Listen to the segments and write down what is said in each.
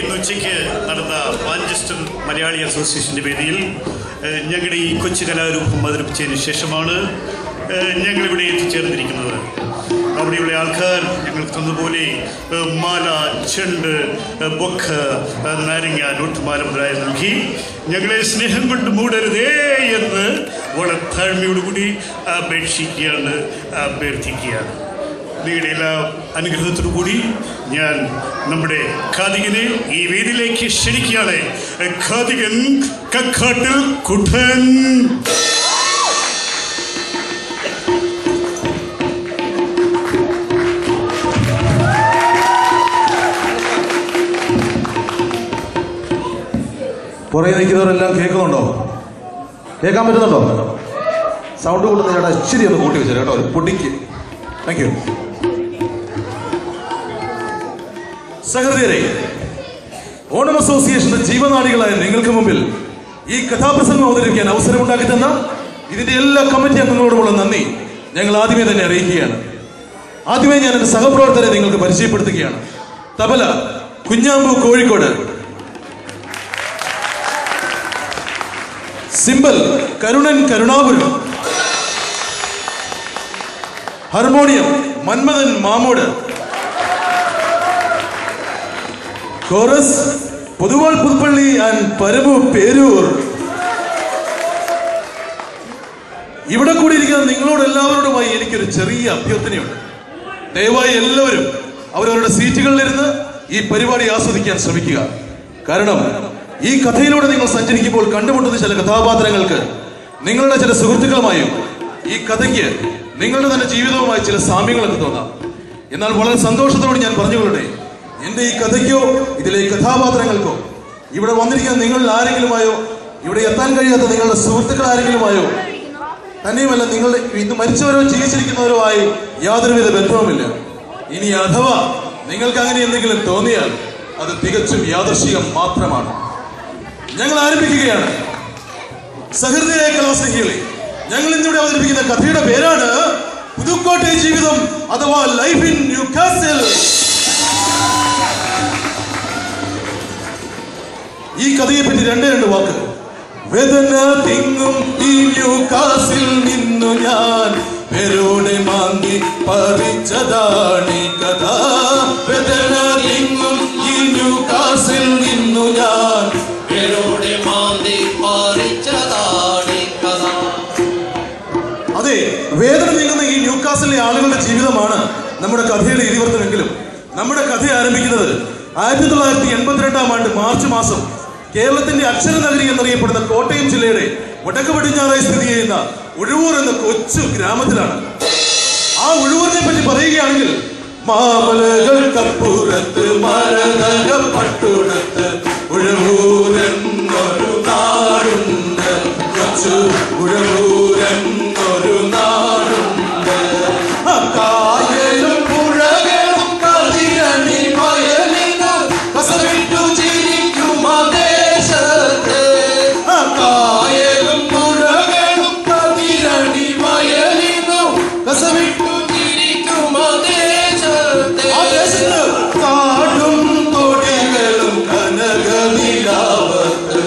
ഇന്ന് ഉച്ചയ്ക്ക് നടന്ന മാഞ്ചസ്റ്റർ മലയാളി അസോസിയേഷൻ്റെ വേദിയിൽ ഞങ്ങളുടെ ഈ കൊച്ചു കലാരൂപം അവതരിപ്പിച്ചതിന് ശേഷമാണ് ഞങ്ങളിവിടെ എത്തിച്ചേർന്നിരിക്കുന്നത്. അവിടെയുള്ള ആൾക്കാർ ഞങ്ങൾക്ക് തന്നതുപോലെ മാല, ചെണ്ട്, ബൊക്ക, നാരങ്ങ, നോട്ടുമാല മുതലായ നൽകി ഞങ്ങളെ സ്നേഹം കൊണ്ട് മൂടരുതേ എന്ന് വളരെ താഴ്മയോടുകൂടി അപേക്ഷിക്കുകയാണ്, അഭ്യർത്ഥിക്കുകയാണ്. നിങ്ങളുടെ എല്ലാ അനുഗ്രഹത്തോടു കൂടി ഞാൻ നമ്മുടെ ഖാദികനെ ഈ വേദിയിലേക്ക് ക്ഷണിക്കുകയാണ്. ഖാദികൻ കക്കാട്ടിൽ കുട്ടൻ. പുറകെ നിൽക്കുന്നവരെല്ലാം കേൾക്കുന്നുണ്ടോ? കേൾക്കാൻ പറ്റുന്നുണ്ടോ? സൗണ്ട് കൊള്ളുന്ന ചേട്ടാ ഇച്ചിരി ഒന്ന് കൂട്ടി വെച്ചാൽ കേട്ടോ, ഒരു പൊടിക്ക്. Thank you. സഹൃദയരെ, ഓണം അസോസിയേഷന്റെ ജീവനാടികളായ നിങ്ങൾക്ക് മുമ്പിൽ ഈ കഥാപ്രസംഗം അവതരിപ്പിക്കാൻ അവസരമുണ്ടാക്കി തന്ന ഇതിന്റെ എല്ലാ കമ്മിറ്റി അംഗങ്ങളോടുമുള്ള നന്ദി ഞങ്ങൾ ആദ്യമേ തന്നെ അറിയിക്കുകയാണ്. ആദ്യമേ ഞാൻ എന്റെ സഹപ്രവർത്തകരെ നിങ്ങൾക്ക് പരിചയപ്പെടുത്തുകയാണ്. Tabla Kunjambu, Kozhikode. Cymbal Karunan, Karunapuram. Harmonium Manmadhan, Mamood. Chorus Poduval, Puthuppally and Paramu, Peroor. ഇവിടെ കൂടിയിരിക്കുന്ന നിങ്ങളോട് എല്ലാവരോടുമായി എനിക്കൊരു ചെറിയ അഭ്യർത്ഥനയുണ്ട്. ദയവായി എല്ലാവരും അവരവരുടെ സീറ്റുകളിലിരുന്ന് ഈ പരിപാടി ആസ്വദിക്കാൻ ശ്രമിക്കുക. കാരണം ഈ കഥയിലൂടെ നിങ്ങൾ സഞ്ചരിക്കുമ്പോൾ കണ്ടുമുട്ടുന്ന ചില കഥാപാത്രങ്ങൾക്ക് നിങ്ങളുടെ ചില സുഹൃത്തുക്കളുമായും ഈ കഥയ്ക്ക് നിങ്ങളുടെ തന്നെ ജീവിതവുമായി ചില സാമ്യങ്ങളൊക്കെ തോന്നാം. എന്നാൽ വളരെ സന്തോഷത്തോടെ ഞാൻ പറഞ്ഞുകൊള്ളട്ടെ, എന്റെ ഈ കഥയ്ക്കോ ഇതിലെ കഥാപാത്രങ്ങൾക്കോ ഇവിടെ വന്നിരിക്കുന്ന നിങ്ങളിൽ ആരെങ്കിലുമായോ, ഇവിടെ എത്താൻ കഴിയാത്ത നിങ്ങളുടെ സുഹൃത്തുക്കൾ ആരെങ്കിലുമായോ, തന്നെയുമല്ല നിങ്ങളുടെ ഇന്ന് മരിച്ചവരോ ജീവിച്ചിരിക്കുന്നവരോ ആയി യാതൊരുവിധ ബന്ധവുമില്ല. ഇനി അഥവാ നിങ്ങൾക്ക് അങ്ങനെ എന്തെങ്കിലും തോന്നിയാൽ അത് തികച്ചും യാദൃശ്ചികം മാത്രമാണ്. ഞങ്ങൾ ആരംഭിക്കുകയാണ്. സഹൃദയ കലാസ്നേഹികളെ, ഞങ്ങൾ ഇന്നിവിടെ അവതരിപ്പിക്കുന്ന കഥയുടെ പേരാണ് പുതുക്കോട്ടെ ജീവിതം അഥവാ ലൈഫ് ഇൻ ന്യൂകാസിൽ. ഈ കഥയെ പറ്റി രണ്ട് വാക്ക്. വേദന തിങ്ങും ഈ ന്യൂകാസിൽ നിന്നു ഞാൻ പേരോടെ മാന്തി പറിച്ചതാണ് കഥ. വേദന തിങ്ങും ഈ ന്യൂകാസിൽ നിന്നു ഞാൻ പേരോടെ മാന്തി പറിച്ചതാണ് കഥ. അതെ, വേദന നീങ്ങുന്ന ഈ ന്യൂകാസിലെ ആളുകളുടെ ജീവിതമാണ് നമ്മുടെ കഥയുടെ ഇതിവൃത്തമെങ്കിലും നമ്മുടെ കഥ ആരംഭിക്കുന്നത് 1982 മാർച്ച് മാസം കേരളത്തിന്റെ അക്ഷരനഗരി എന്നറിയപ്പെടുന്ന കോട്ടയം ജില്ലയുടെ വടക്ക് പടിഞ്ഞാറായി സ്ഥിതി ചെയ്യുന്ന ഉഴവൂർ എന്ന കൊച്ചു ഗ്രാമത്തിലാണ്. ആ ഉഴവൂരിനെ പറ്റി പറയുകയാണെങ്കിൽ, മാമലകൾക്കപ്പുറത്ത് മരതകപ്പട്ടുടത്ത് ഉഴവൂരെന്നൊരു നാടുണ്ട്, കൊച്ചു ഉഴവൂരെന്നൊരു നാടുണ്ട്. കായലും പുഴകളും കതിരണി വയലിന് കസവിട്ടു ചിരിക്കും ദേശത്ത്. കായലും പുഴകളും കതിരണി വയലിനു കസവിട്ടു ചിരിക്കും ദേശത്ത്. കാടും തൊടികളും കനകനിലാവത്ത്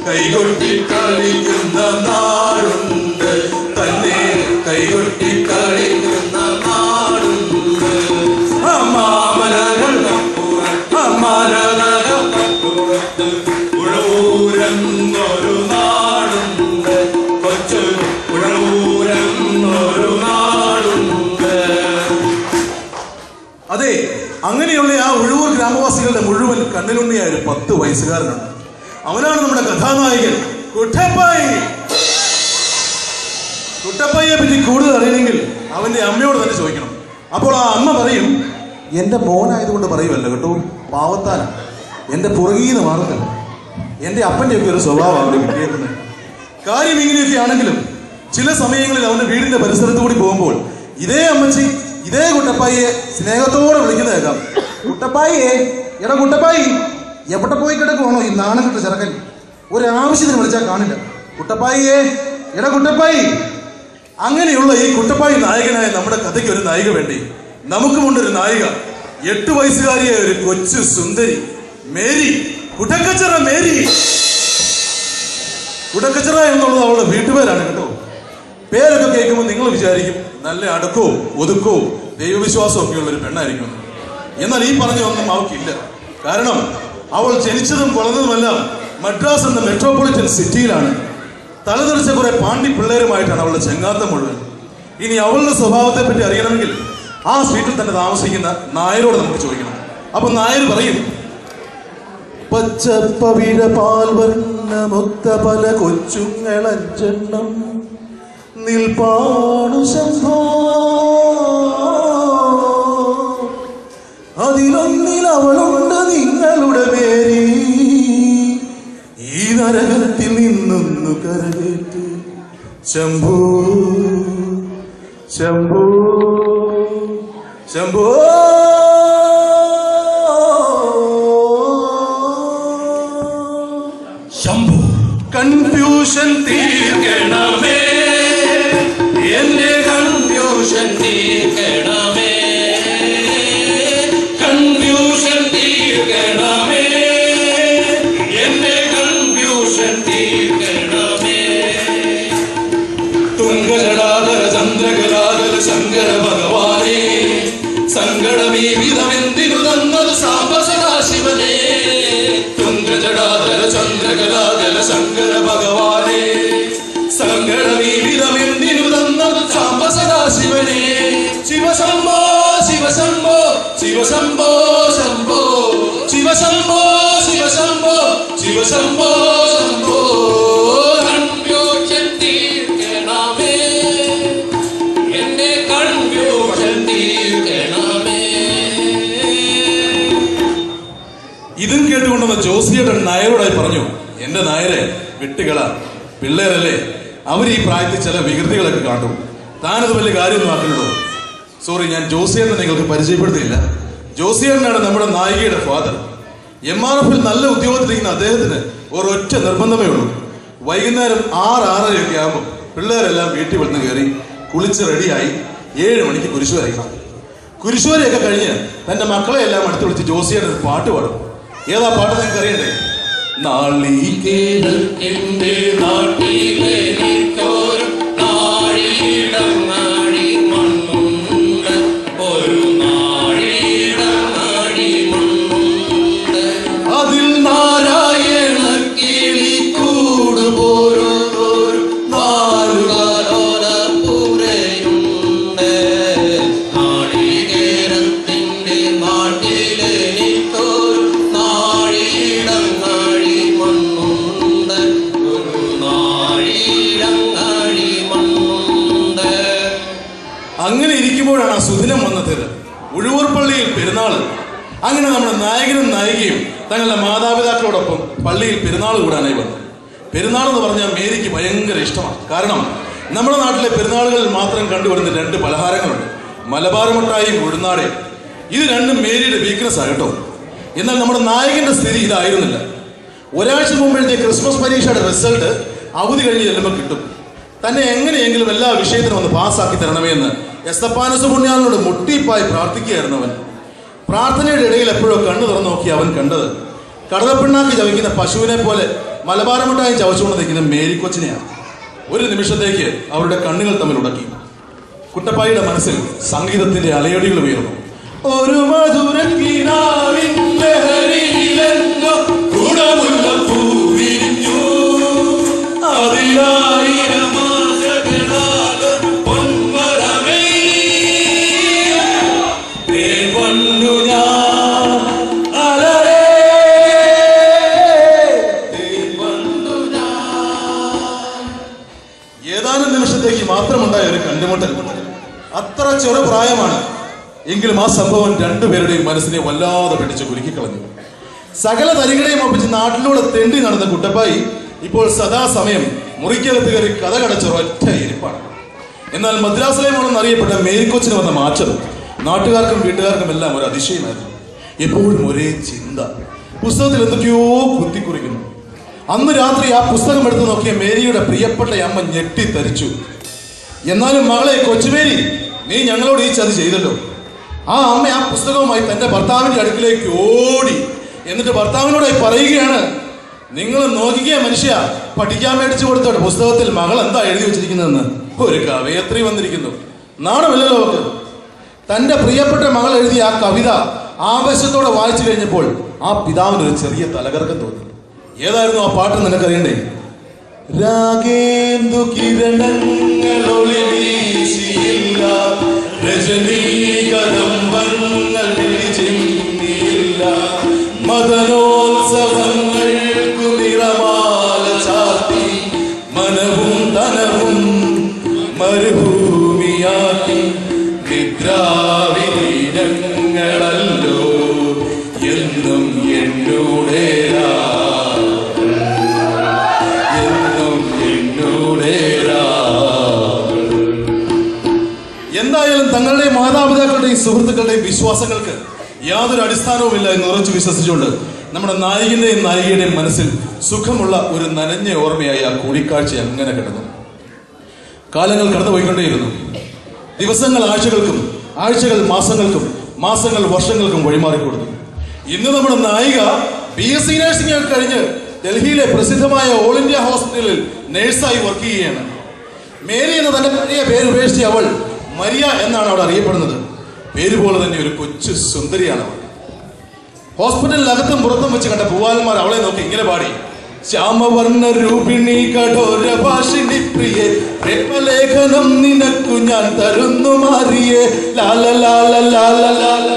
കൈകൊട്ടി കളിക്കുന്ന നാടുണ്ട്, തന്നെ കൈകൊട്ടി കളിക്കുന്ന നാടുണ്ട്. മാമലകൾക്കപ്പുറത്ത് ഉഴവൂരെന്നൊരു നാടുണ്ട്, കൊച്ചു ഉഴവൂരെന്നൊരു നാടുണ്ട്. അതെ, അങ്ങനെയുള്ള ആ ഉഴവൂർ ഗ്രാമവാസികളുടെ മുഴുവൻ കണ്ണിലുണ്ണിയായ ഒരു 10 വയസ്സുകാരനുണ്ട്. അവനാണ് നമ്മുടെ കഥാനായകൻ കുട്ടപ്പായി. കുട്ടപ്പായിയെ പറ്റി കൂടുതൽ അറിയണമെങ്കിൽ അവന്റെ അമ്മയോട് തന്നെ ചോദിക്കണം. അപ്പോൾ ആ അമ്മ പറയും, എന്റെ മോനായതുകൊണ്ട് പറയുമല്ല കേട്ടോ, പാവത്താന എന്റെ പുറകീന്ന് മാറത്തില്ല. എന്റെ അപ്പൻ്റെയൊക്കെ ഒരു സ്വഭാവമാണ് കിട്ടിയേക്കുന്നത്. കാര്യം ഇങ്ങനെയൊക്കെ ആണെങ്കിലും ചില സമയങ്ങളിൽ അവന്റെ വീടിന്റെ പരിസരത്ത് കൂടി പോകുമ്പോൾ ഇതേ അമ്മച്ചി ഇതേ കുട്ടപ്പായിയെ സ്നേഹത്തോടെ വിളിക്കുന്ന കേൾക്കാം. കുട്ടപ്പായിയെ, എടാ കുട്ടപ്പായി, എവിടെ പോയി കിടക്കുവാണോ ഈ നാണം കിട്ട ചെറുക്കൻ? ഒരാവശ്യത്തിന് വിളിച്ചാൽ കാണില്ല. കുട്ടപ്പായിയെ, എടാ കുട്ടപ്പായി. അങ്ങനെയുള്ള ഈ കുട്ടപ്പായി നായകനായ നമ്മുടെ കഥയ്ക്ക് ഒരു നായിക വേണ്ടി. നമുക്കുമുണ്ടൊരു നായിക, 8 വയസ്സുകാരിയായ ഒരു കൊച്ചു സുന്ദരി. Mary, Kudakkachira Mary. കുടക്കച്ചിറ എന്നുള്ളത് അവളുടെ വീട്ടുപേരാണ് കേട്ടോ. പേരൊക്കെ കേൾക്കുമ്പോൾ നിങ്ങൾ വിചാരിക്കും നല്ല അടക്കവും ഒതുക്കവും ദൈവവിശ്വാസവും ഒക്കെ ഉള്ളൊരു പെണ്ണായിരിക്കും. എന്നാൽ ഈ പറഞ്ഞൊന്നും അവൾക്കില്ല. കാരണം അവൾ ജനിച്ചതും വളർന്നതുമെല്ലാം മദ്രാസ് എന്ന മെട്രോപൊളിറ്റൻ സിറ്റിയിലാണ്. തലതെറിച്ച കുറെ പാണ്ടി പിള്ളേരുമായിട്ടാണ് അവളുടെ ചെങ്ങാത്തം മുഴുവൻ. ഇനി അവളുടെ സ്വഭാവത്തെ പറ്റി അറിയണമെങ്കിൽ ആ സ്ട്രീറ്റിൽ തന്നെ താമസിക്കുന്ന നായരോട് നമുക്ക് ചോദിക്കണം. അപ്പൊ നായർ പറയും, പച്ചപ്പവിഴ പാൽവർണ്ണ മൊത്ത പല കൊച്ചുങ്ങളഞ്ചെണ്ണം നിൽപ്പാണു ശംഭോ, അതിലൊന്നിൽ അവളുണ്ട് നിങ്ങളുടെ മേരി, ഈ നരകത്തിൽ നിന്നൊന്നു കരകേറ്റ് ശംഭോ ശംഭോ ശംഭോ. ശംഭോ കൺഫ്യൂഷൻ തീർക്കണമേ, എന്റെ കൺഫ്യൂഷൻ തീർക്കണമേ, കൺഫ്യൂഷൻ തീർക്കണമേ, എന്റെ കൺഫ്യൂഷൻ തീർക്കണമേ. തുങ്കജടാധര ചന്ദ്രകലാധര ശങ്കര ഭഗവാനേ, സങ്കടമീ വിധമെന്തിനു തന്നത് സാംബ സദാശിവനേ. തുങ്കജടാധര ചന്ദ്രകലാധര ശങ്കര ഭഗവാനേ, സങ്കടമീ വിധമെന്തിനു തന്നത് സാംബ സദാശിവനേ. ശിവശംഭോ ശിവശംഭോ ശിവശംഭോ ശംഭോ, ശിവശംഭോ ശിവശംഭോ ശിവശംഭോ ശംഭോ. കൺഫ്യൂഷൻ തീർക്കണമേ, എന്റെ കൺഫ്യൂഷൻ തീർക്കണമേ. ഇതും കേട്ടുകൊണ്ടുവന്ന ജോസിയേട്ടൻ നായരോടായി പറഞ്ഞു, എന്റെ നായരെ വിട്ടുകള, പിള്ളേരല്ലേ, അവർ ഈ പ്രായത്തിൽ ചില വികൃതികളൊക്കെ കാട്ടും, താനത് വലിയ കാര്യമൊന്നും ആക്കണോ. സോറി, ഞാൻ ജോസിയേട്ടനെ നിങ്ങൾക്ക് പരിചയപ്പെടുത്തിയില്ല. ജോസിയേട്ടനാണ് നമ്മുടെ നായികയുടെ ഫാദർ. MRF നല്ല ഉദ്യോഗത്തിലിരിക്കുന്ന അദ്ദേഹത്തിന് ഒരൊറ്റ നിർബന്ധമേ ഉള്ളൂ. വൈകുന്നേരം 6-6:30 ആകുമ്പോൾ പിള്ളേരെല്ലാം വീട്ടിൽ വന്ന് കയറി കുളിച്ച് റെഡിയായി 7 മണിക്ക് കുരിശു വരയ്ക്കണം. കുരിശുവരെയൊക്കെ കഴിഞ്ഞ് തന്റെ മക്കളെ എല്ലാം അടുത്ത് വിളിച്ച് ജോസിയേട്ടൻ പാട്ട് പാടും. ഏതാ പാട്ട് നിങ്ങൾക്ക് അറിയണ്ടേ? നാളികേരത്തിന്റെ നാട്ടിലെ അതിൽ നാരായണ കിളി കൂടുപോരോ നാലുകാലോലപ്പുരയുണ്ട്, നാളികേരത്തിന്റെ നാട്ടിലെനിക്കൊരു നാഴിയിടങ്ങാഴി മണ്ണുണ്ട്, ഒരു നാഴിയിടങ്ങാഴി മണ്ണുണ്ട്. അങ്ങനെ ഇരിക്കുമ്പോഴാണ് ആ സുദിനം വന്നത്. ഉഴവൂർ പള്ളിയിൽ പെരുന്നാള്. അങ്ങനെ നമ്മുടെ നായകനും നായികയും തങ്ങളുടെ മാതാപിതാക്കളോടൊപ്പം പള്ളിയിൽ പെരുന്നാൾ കൂടാനായി വന്നു. പെരുന്നാൾ എന്ന് പറഞ്ഞാൽ മേരിക്ക് ഭയങ്കര ഇഷ്ടമാണ്. കാരണം നമ്മുടെ നാട്ടിലെ പെരുന്നാളുകളിൽ മാത്രം കണ്ടുവരുന്ന 2 പലഹാരങ്ങളുണ്ട്, മലബാർ മുട്ടായും ഉഴുന്നാടേ. ഇത് രണ്ടും മേരിയുടെ വീക്ക്നെസ് ആകട്ടോ. എന്നാൽ നമ്മുടെ നായകന്റെ സ്ഥിതി ഇതായിരുന്നില്ല. ഒരാഴ്ച മുമ്പഴത്തെ ക്രിസ്മസ് പരീക്ഷയുടെ റിസൾട്ട് അവധി കഴിഞ്ഞ് ചെല്ലുമ്പോൾ കിട്ടും. തന്നെ എങ്ങനെയെങ്കിലും എല്ലാ വിഷയത്തിനും ഒന്ന് പാസ്സാക്കി തരണമേ എന്ന് എസ്തപ്പാനസ് പുണ്യാളനോട് മുട്ടിപ്പായി പ്രാർത്ഥിക്കുകയായിരുന്നു അവൻ. പ്രാർത്ഥനയുടെ ഇടയിൽ എപ്പോഴോ കണ്ണു തുറന്നു നോക്കി അവൻ കണ്ടത് കടലപ്പിണ്ണാക്കി ചവയ്ക്കുന്ന പശുവിനെ പോലെ മലബാർ മിഠായി ചവച്ചുകൊണ്ട് നിൽക്കുന്ന മേരിക്കൊച്ചിനെയാണ്. ഒരു നിമിഷത്തേക്ക് അവരുടെ കണ്ണുകൾ തമ്മിൽ ഉടക്കി. കുട്ടപ്പായിയുടെ മനസ്സിൽ സംഗീതത്തിന്റെ അലയടികൾ ഉയർന്നു. ഒരു ഏതാനും നിമിഷത്തേക്ക് മാത്രമുണ്ടായ ഒരു കണ്ടുമുട്ടൽ. അത്ര ചെറുപ്രായമാണ്. എങ്കിലും ആ സംഭവം രണ്ടുപേരുടെയും മനസ്സിനെ വല്ലാതെ പിടിച്ച് കുലുക്കിക്കളഞ്ഞു. സകല തരികളെയും ഒപ്പിച്ച് നാട്ടിലൂടെ തെണ്ടി നടന്ന കുട്ടപ്പായി ഇപ്പോൾ സദാസമയം മുറിക്കകത്ത് കയറി കഥ കടച്ചൊരൊറ്റ ഇരിപ്പാണ്. എന്നാൽ മദ്രാസിലെയുമാണെന്ന് അറിയപ്പെട്ട മേരിക്കൊച്ചിന് വന്ന മാറ്റം നാട്ടുകാർക്കും വീട്ടുകാർക്കും എല്ലാം ഒരു അതിശയമായിരുന്നു. എപ്പോഴും ഒരേ ചിന്ത, പുസ്തകത്തിൽ എന്തൊക്കെയോ കുത്തിക്കുറിക്കുന്നു. അന്ന് രാത്രി ആ പുസ്തകം എടുത്തു നോക്കിയ മേരിയുടെ പ്രിയപ്പെട്ട അമ്മ ഞെട്ടിത്തരിച്ചു. എന്നാലും മകളെ കൊച്ചുമേരി, നീ ഞങ്ങളോട് ഈ ചതി ചെയ്തല്ലോ. ആ അമ്മ ആ പുസ്തകവുമായി തന്റെ ഭർത്താവിന്റെ അടുക്കിലേക്ക് ഓടി എന്നിട്ട് ഭർത്താവിനോടായി പറയുകയാണ്, നിങ്ങൾ നോക്കിക്കുക മനുഷ്യ, പഠിക്കാൻ മേടിച്ചു കൊടുത്തോട്ടെ പുസ്തകത്തിൽ മകൾ എന്താ എഴുതി വെച്ചിരിക്കുന്നതെന്ന്. ഒരു കവയത്രി വന്നിരിക്കുന്നു. നാണമില്ലല്ലോ അവർക്ക്. തന്റെ പ്രിയപ്പെട്ട മകൾ എഴുതിയ ആ കവിത ആവേശത്തോടെ വായിച്ചു കഴിഞ്ഞപ്പോൾ ആ പിതാവിനൊരു ചെറിയ തലകറക്കം തോന്നി. ഏതായിരുന്നു ആ പാട്ട് നിനക്കറിയണ്ടേ? രാഗേന്ദു കിരണങ്ങളൊളി വീശിയില്ല, രജനീകദംബങ്ങൾ വിളിച്ചില്ല, മദനോത്സവങ്ങൾക്കു നിറമാല ചാർത്തി, മനവും തനവും മരുഭൂമിയാക്കി, നിദ്രാവിനീരങ്ങളല്ലോ എന്നും എന്നൂടെ എന്തായാലും തങ്ങളുടെ മാതാപിതാക്കളുടെയും സുഹൃത്തുക്കളുടെയും വിശ്വാസങ്ങൾക്ക് യാതൊരു അടിസ്ഥാനവുമില്ല എന്ന് ഉറച്ചു വിശ്വസിച്ചുകൊണ്ട് നമ്മുടെ നായകന്റെയും നായികയുടെയും മനസ്സിൽ സുഖമുള്ള ഒരു നനഞ്ഞ ഓർമ്മയായി ആ കൂടിക്കാഴ്ച അങ്ങനെ കിടന്നു. കാലങ്ങൾ കടന്നുപോയിക്കൊണ്ടേയിരുന്നു. ദിവസങ്ങൾ ആഴ്ചകൾക്കും, ആഴ്ചകൾ മാസങ്ങൾക്കും, മാസങ്ങൾ വർഷങ്ങൾക്കും വഴിമാറിക്കൊടുത്തു. ഇന്ന് നമ്മുടെ നായിക BSc നഴ്സിംഗ് കഴിഞ്ഞ് ഡൽഹിയിലെ പ്രസിദ്ധമായ ഓൾ ഇന്ത്യ ഹോസ്പിറ്റലിൽ നേഴ്സായി വർക്ക് ചെയ്യുകയാണ്. മേരി എന്ന തന്റെ പഴയ പേര് ഉപേക്ഷിച്ച് അവൾ മരിയ എന്നാണ് അവിടെ അറിയപ്പെടുന്നത്. പേര് പോലെ തന്നെ ഒരു കൊച്ചു സുന്ദരിയാണ് അവൾ. ഹോസ്പിറ്റലിനകത്തും പുറത്തും വെച്ച് കണ്ട പൂവാലന്മാർ അവളെ നോക്കി ഇങ്ങനെ പാടി: ശ്യാമവർണ്ണ രൂപിണി കഠോര ഭാഷിണി പ്രിയേ, പ്രേമലേഖനം നിനക്കു ഞാൻ തരുന്നു മാറിയേ, ലാല ലാല ലാല ലാല